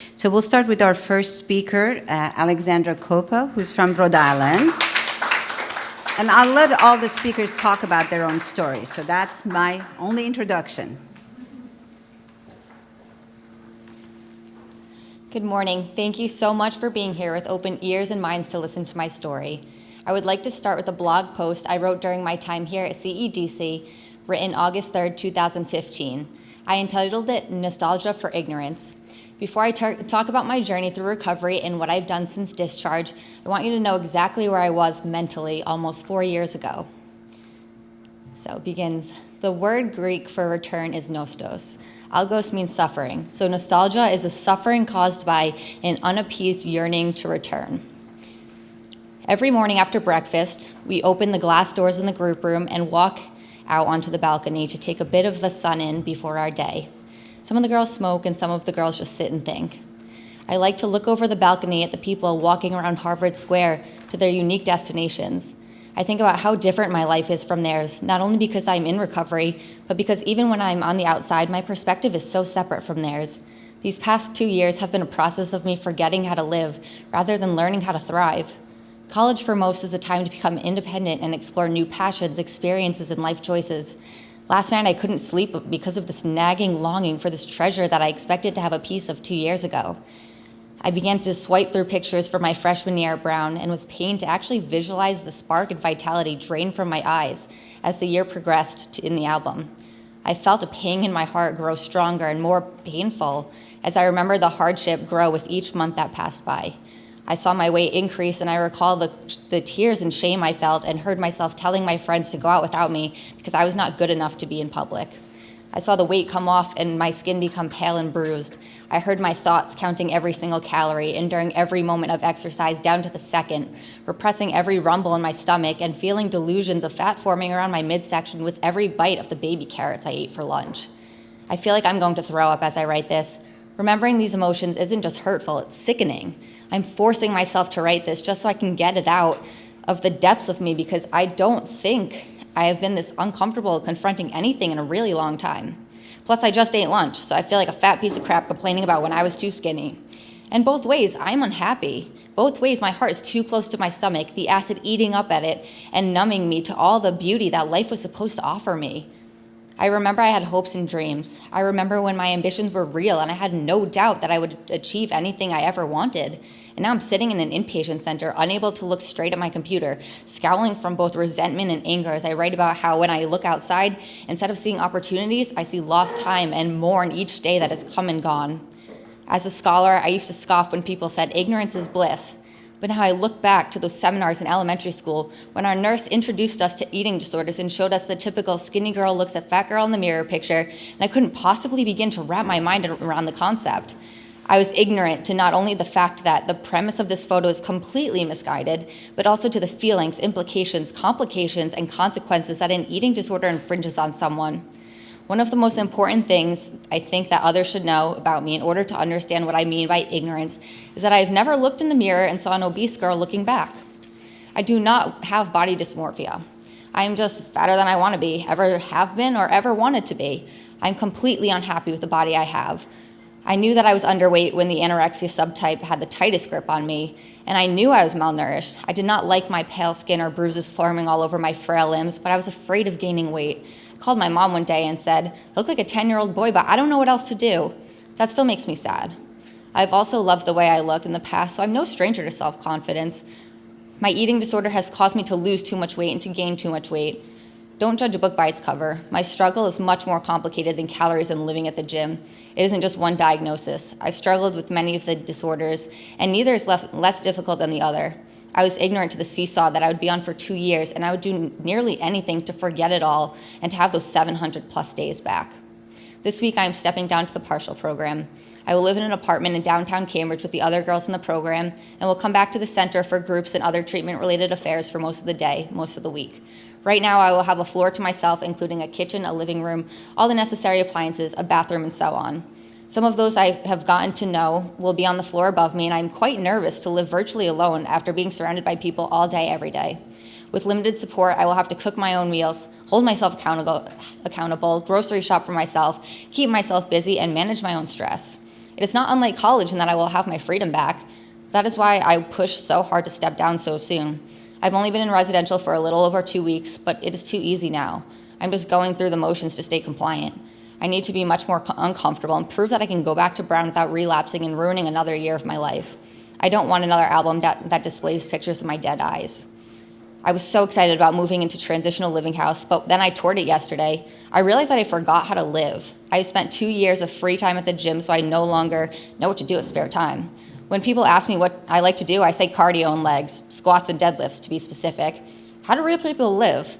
So we'll start with our first speaker, Alexandra Coppa, who's from Rhode Island. And I'll let all the speakers talk about their own story. So that's my only introduction. Good morning. Thank you so much for being here with open ears and minds to listen to my story. I would like to start with a blog post I wrote during my time here at CEDC, written August 3rd, 2015. I entitled it Nostalgia for Ignorance. Before I talk about my journey through recovery and what I've done since discharge, I want you to know exactly where I was mentally almost 4 years ago. So it begins. The word Greek for return is nostos. Algos means suffering. So nostalgia is a suffering caused by an unappeased yearning to return. Every morning after breakfast, we open the glass doors in the group room and walk out onto the balcony to take a bit of the sun in before our day. Some of the girls smoke and some of the girls just sit and think. I like to look over the balcony at the people walking around Harvard Square to their unique destinations. I think about how different my life is from theirs, not only because I'm in recovery, but because even when I'm on the outside, my perspective is so separate from theirs. These past 2 years have been a process of me forgetting how to live rather than learning how to thrive. College for most is a time to become independent and explore new passions, experiences, and life choices. Last night I couldn't sleep because of this nagging longing for this treasure that I expected to have a piece of 2 years ago. I began to swipe through pictures from my freshman year at Brown and was pained to actually visualize the spark and vitality drain from my eyes as the year progressed in the album. I felt a pang in my heart grow stronger and more painful as I remembered the hardship grow with each month that passed by. I saw my weight increase, and I recall the tears and shame I felt and heard myself telling my friends to go out without me because I was not good enough to be in public. I saw the weight come off and my skin become pale and bruised. I heard my thoughts counting every single calorie, enduring every moment of exercise down to the second, repressing every rumble in my stomach, and feeling delusions of fat forming around my midsection with every bite of the baby carrots I ate for lunch. I feel like I'm going to throw up as I write this. Remembering these emotions isn't just hurtful, it's sickening. I'm forcing myself to write this just so I can get it out of the depths of me because I don't think I have been this uncomfortable confronting anything in a really long time. Plus, I just ate lunch, so I feel like a fat piece of crap complaining about when I was too skinny. And both ways, I'm unhappy. Both ways, my heart is too close to my stomach, the acid eating up at it and numbing me to all the beauty that life was supposed to offer me. I remember I had hopes and dreams. I remember when my ambitions were real and I had no doubt that I would achieve anything I ever wanted. And now I'm sitting in an inpatient center, unable to look straight at my computer, scowling from both resentment and anger as I write about how when I look outside, instead of seeing opportunities, I see lost time and mourn each day that has come and gone. As a scholar, I used to scoff when people said ignorance is bliss. But now I look back to those seminars in elementary school when our nurse introduced us to eating disorders and showed us the typical skinny girl looks at fat girl in the mirror picture, and I couldn't possibly begin to wrap my mind around the concept. I was ignorant to not only the fact that the premise of this photo is completely misguided, but also to the feelings, implications, complications, and consequences that an eating disorder infringes on someone. One of the most important things I think that others should know about me in order to understand what I mean by ignorance is that I've never looked in the mirror and saw an obese girl looking back. I do not have body dysmorphia. I am just fatter than I want to be, ever have been or ever wanted to be. I'm completely unhappy with the body I have. I knew that I was underweight when the anorexia subtype had the tightest grip on me, and I knew I was malnourished. I did not like my pale skin or bruises forming all over my frail limbs, but I was afraid of gaining weight. I called my mom one day and said, I look like a 10-year-old boy, but I don't know what else to do. That still makes me sad. I've also loved the way I look in the past, so I'm no stranger to self-confidence. My eating disorder has caused me to lose too much weight and to gain too much weight. Don't judge a book by its cover. My struggle is much more complicated than calories and living at the gym. It isn't just one diagnosis. I've struggled with many of the disorders, and neither is less difficult than the other. I was ignorant to the seesaw that I would be on for 2 years, and I would do nearly anything to forget it all and to have those 700 plus days back. This week, I am stepping down to the partial program. I will live in an apartment in downtown Cambridge with the other girls in the program, and will come back to the center for groups and other treatment-related affairs for most of the day, most of the week. Right now, I will have a floor to myself, including a kitchen, a living room, all the necessary appliances, a bathroom, and so on. Some of those I have gotten to know will be on the floor above me, and I'm quite nervous to live virtually alone after being surrounded by people all day, every day. With limited support, I will have to cook my own meals, hold myself accountable, grocery shop for myself, keep myself busy, and manage my own stress. It is not unlike college in that I will have my freedom back. That is why I pushed so hard to step down so soon. I've only been in residential for a little over 2 weeks, but it is too easy now. I'm just going through the motions to stay compliant. I need to be much more uncomfortable and prove that I can go back to Brown without relapsing and ruining another year of my life. I don't want another album that displays pictures of my dead eyes. I was so excited about moving into transitional living house, but then I toured it yesterday. I realized that I forgot how to live. I spent 2 years of free time at the gym, so I no longer know what to do with spare time. When people ask me what I like to do, I say cardio and legs, squats and deadlifts to be specific. How do real people live?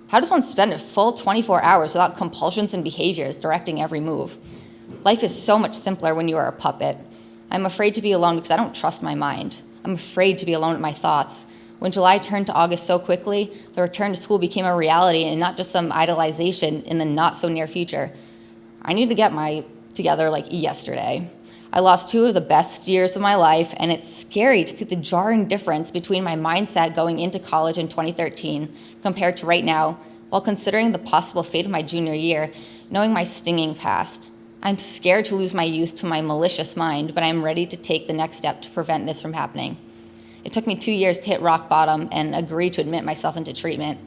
How does one spend a full 24 hours without compulsions and behaviors directing every move? Life is so much simpler when you are a puppet. I'm afraid to be alone because I don't trust my mind. I'm afraid to be alone with my thoughts. When July turned to August so quickly, the return to school became a reality and not just some idolization in the not so near future. I need to get my together like yesterday. I lost 2 of the best years of my life, and it's scary to see the jarring difference between my mindset going into college in 2013 compared to right now, while considering the possible fate of my junior year, knowing my stinging past. I'm scared to lose my youth to my malicious mind, but I'm ready to take the next step to prevent this from happening. It took me 2 years to hit rock bottom and agree to admit myself into treatment.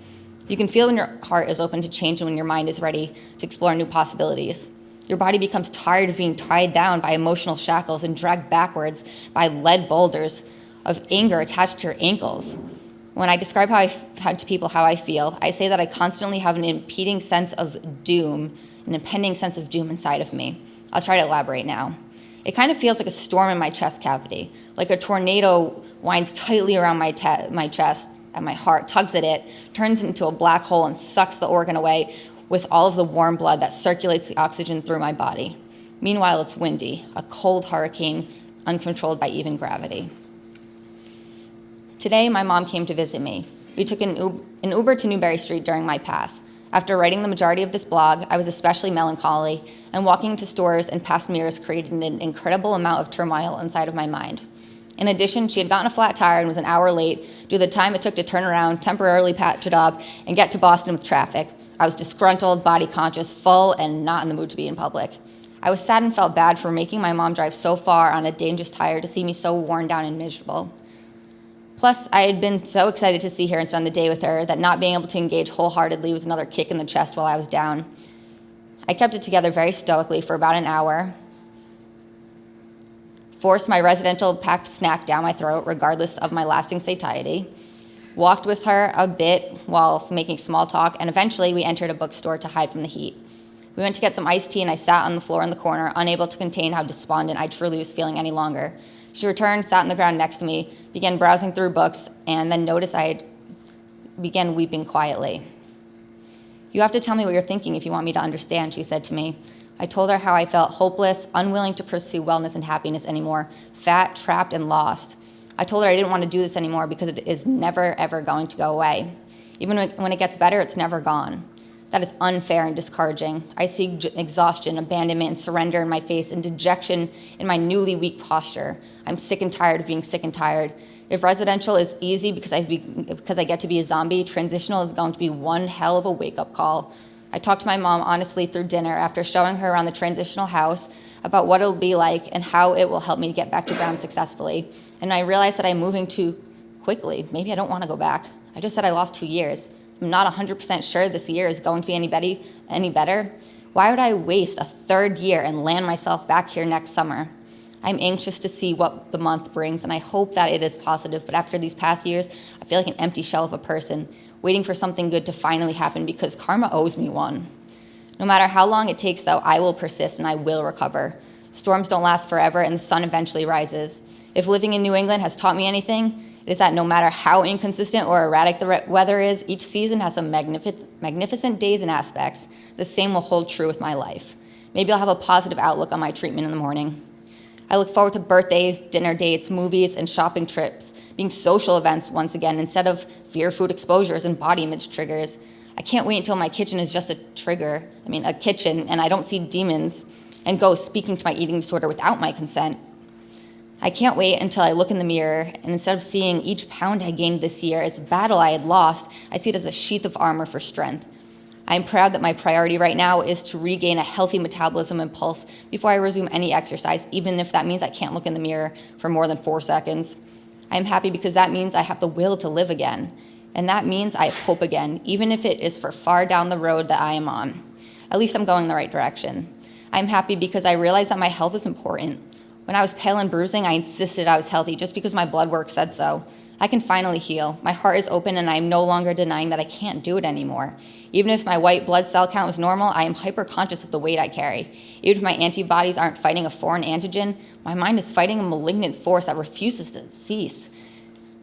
You can feel when your heart is open to change and when your mind is ready to explore new possibilities. Your body becomes tired of being tied down by emotional shackles and dragged backwards by lead boulders of anger attached to your ankles. When I describe to people how I feel, I say that I constantly have an impending sense of doom inside of me. I'll try to elaborate now. It kind of feels like a storm in my chest cavity, like a tornado winds tightly around my chest and my heart, tugs at it, turns it into a black hole and sucks the organ away with all of the warm blood that circulates the oxygen through my body. Meanwhile, it's windy, a cold hurricane uncontrolled by even gravity. Today, my mom came to visit me. We took an Uber to Newberry Street during my pass. After writing the majority of this blog, I was especially melancholy, and walking into stores and past mirrors created an incredible amount of turmoil inside of my mind. In addition, she had gotten a flat tire and was an hour late due to the time it took to turn around, temporarily patch it up, and get to Boston with traffic. I was disgruntled, body conscious, full, and not in the mood to be in public. I was sad and felt bad for making my mom drive so far on a dangerous tire to see me so worn down and miserable. Plus, I had been so excited to see her and spend the day with her that not being able to engage wholeheartedly was another kick in the chest while I was down. I kept it together very stoically for about an hour, forced my residential packed snack down my throat regardless of my lasting satiety, walked with her a bit while making small talk, and eventually we entered a bookstore to hide from the heat. We went to get some iced tea, and I sat on the floor in the corner, unable to contain how despondent I truly was feeling any longer. She returned, sat on the ground next to me, began browsing through books, and then noticed began weeping quietly. "You have to tell me what you're thinking if you want me to understand," she said to me. I told her how I felt hopeless, unwilling to pursue wellness and happiness anymore, fat, trapped, and lost. I told her I didn't want to do this anymore because it is never, ever going to go away. Even when it gets better, it's never gone. That is unfair and discouraging. I see exhaustion, abandonment, and surrender in my face, and dejection in my newly weak posture. I'm sick and tired of being sick and tired. If residential is easy because I get to be a zombie, transitional is going to be one hell of a wake-up call. I talked to my mom honestly through dinner after showing her around the transitional house about what it will be like and how it will help me get back to ground successfully. And I realized that I'm moving too quickly. Maybe I don't want to go back. I just said I lost 2 years. I'm not 100% sure this year is going to be any better. Why would I waste a 3rd year and land myself back here next summer? I'm anxious to see what the month brings, and I hope that it is positive. But after these past years, I feel like an empty shell of a person, waiting for something good to finally happen because karma owes me one. No matter how long it takes, though, I will persist and I will recover. Storms don't last forever, and the sun eventually rises. If living in New England has taught me anything, it is that no matter how inconsistent or erratic the weather is, each season has some magnificent days and aspects. The same will hold true with my life. Maybe I'll have a positive outlook on my treatment in the morning. I look forward to birthdays, dinner dates, movies, and shopping trips, being social events once again instead of fear food exposures and body image triggers. I can't wait until my kitchen is just a kitchen, and I don't see demons and ghosts speaking to my eating disorder without my consent. I can't wait until I look in the mirror, and instead of seeing each pound I gained this year as a battle I had lost, I see it as a sheath of armor for strength. I'm proud that my priority right now is to regain a healthy metabolism and pulse before I resume any exercise, even if that means I can't look in the mirror for more than 4 seconds. I'm happy because that means I have the will to live again. And that means I have hope again, even if it is for far down the road that I am on. At least I'm going the right direction. I'm happy because I realize that my health is important. When I was pale and bruising, I insisted I was healthy just because my blood work said so. I can finally heal. My heart is open and I am no longer denying that I can't do it anymore. Even if my white blood cell count is normal, I am hyper-conscious of the weight I carry. Even if my antibodies aren't fighting a foreign antigen, my mind is fighting a malignant force that refuses to cease.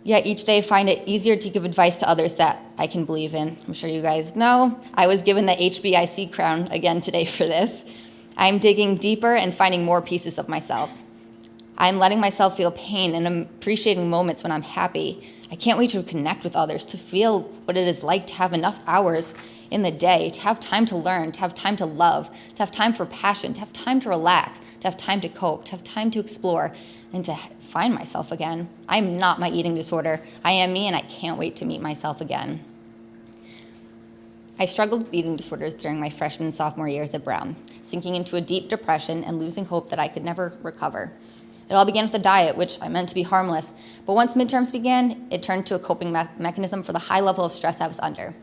Yet each day I find it easier to give advice to others that I can believe in. I'm sure you guys know I was given the HBIC crown again today for this. I'm digging deeper and finding more pieces of myself. I'm letting myself feel pain and appreciating moments when I'm happy. I can't wait to connect with others, to feel what it is like to have enough hours in the day, to have time to learn, to have time to love, to have time for passion, to have time to relax, to have time to cope, to have time to explore, and to find myself again. I'm not my eating disorder. I am me, and I can't wait to meet myself again. I struggled with eating disorders during my freshman and sophomore years at Brown, sinking into a deep depression and losing hope that I could never recover. It all began with a diet, which I meant to be harmless, but once midterms began, it turned to a coping mechanism for the high level of stress I was under.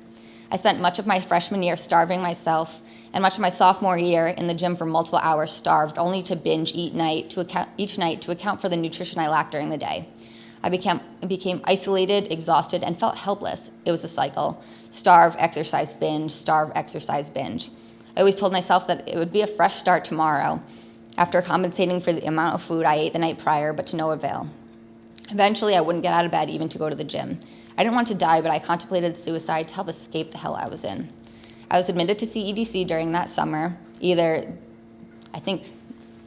I spent much of my freshman year starving myself, and much of my sophomore year in the gym for multiple hours starved, only to binge each night to account for the nutrition I lacked during the day. I became isolated, exhausted, and felt helpless. It was a cycle. Starve, exercise, binge, starve, exercise, binge. I always told myself that it would be a fresh start tomorrow, after compensating for the amount of food I ate the night prior, but to no avail. Eventually, I wouldn't get out of bed even to go to the gym. I didn't want to die, but I contemplated suicide to help escape the hell I was in. I was admitted to CEDC during that summer, either, I think,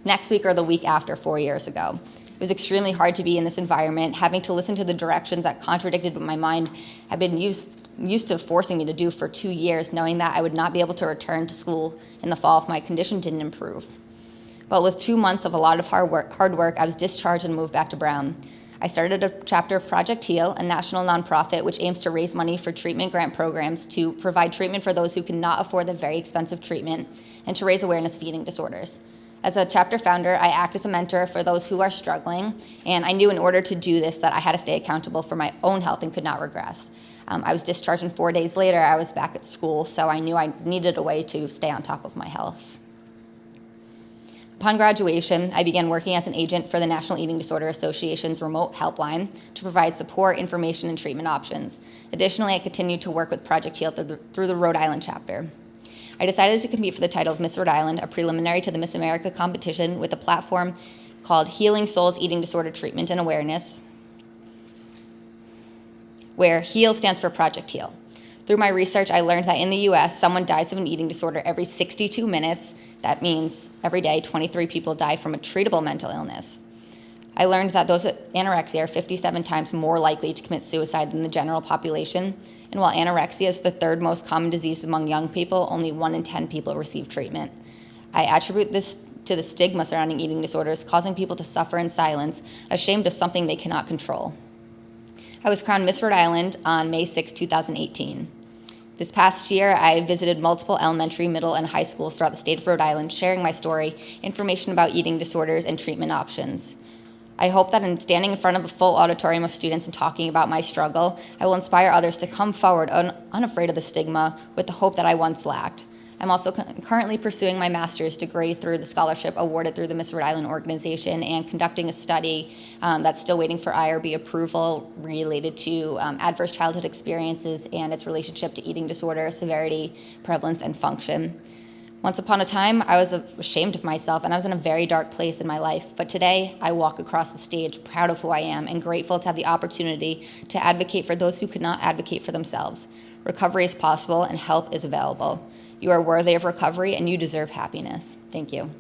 next week or the week after 4 years ago. It was extremely hard to be in this environment, having to listen to the directions that contradicted what my mind had been used to forcing me to do for 2 years, knowing that I would not be able to return to school in the fall if my condition didn't improve. But with 2 months of a lot of hard work, I was discharged and moved back to Brown. I started a chapter of Project HEAL, a national nonprofit which aims to raise money for treatment grant programs to provide treatment for those who cannot afford the very expensive treatment and to raise awareness of eating disorders. As a chapter founder, I act as a mentor for those who are struggling, and I knew in order to do this that I had to stay accountable for my own health and could not regress. I was discharged, and 4 days later, I was back at school, so I knew I needed a way to stay on top of my health. Upon graduation, I began working as an agent for the National Eating Disorder Association's remote helpline to provide support, information, and treatment options. Additionally, I continued to work with Project HEAL through the Rhode Island chapter. I decided to compete for the title of Miss Rhode Island, a preliminary to the Miss America competition with a platform called Healing Souls Eating Disorder Treatment and Awareness, where HEAL stands for Project HEAL. Through my research, I learned that in the US, someone dies of an eating disorder every 62 minutes. That means every day, 23 people die from a treatable mental illness. I learned that those with anorexia are 57 times more likely to commit suicide than the general population. And while anorexia is the third most common disease among young people, only 1 in 10 people receive treatment. I attribute this to the stigma surrounding eating disorders, causing people to suffer in silence, ashamed of something they cannot control. I was crowned Miss Rhode Island on May 6, 2018. This past year, I visited multiple elementary, middle, and high schools throughout the state of Rhode Island, sharing my story, information about eating disorders, and treatment options. I hope that in standing in front of a full auditorium of students and talking about my struggle, I will inspire others to come forward unafraid of the stigma with the hope that I once lacked. I'm also currently pursuing my master's degree through the scholarship awarded through the Miss Rhode Island organization and conducting a study that's still waiting for IRB approval related to adverse childhood experiences and its relationship to eating disorder, severity, prevalence, and function. Once upon a time, I was ashamed of myself and I was in a very dark place in my life, but today I walk across the stage proud of who I am and grateful to have the opportunity to advocate for those who could not advocate for themselves. Recovery is possible and help is available. You are worthy of recovery and you deserve happiness. Thank you.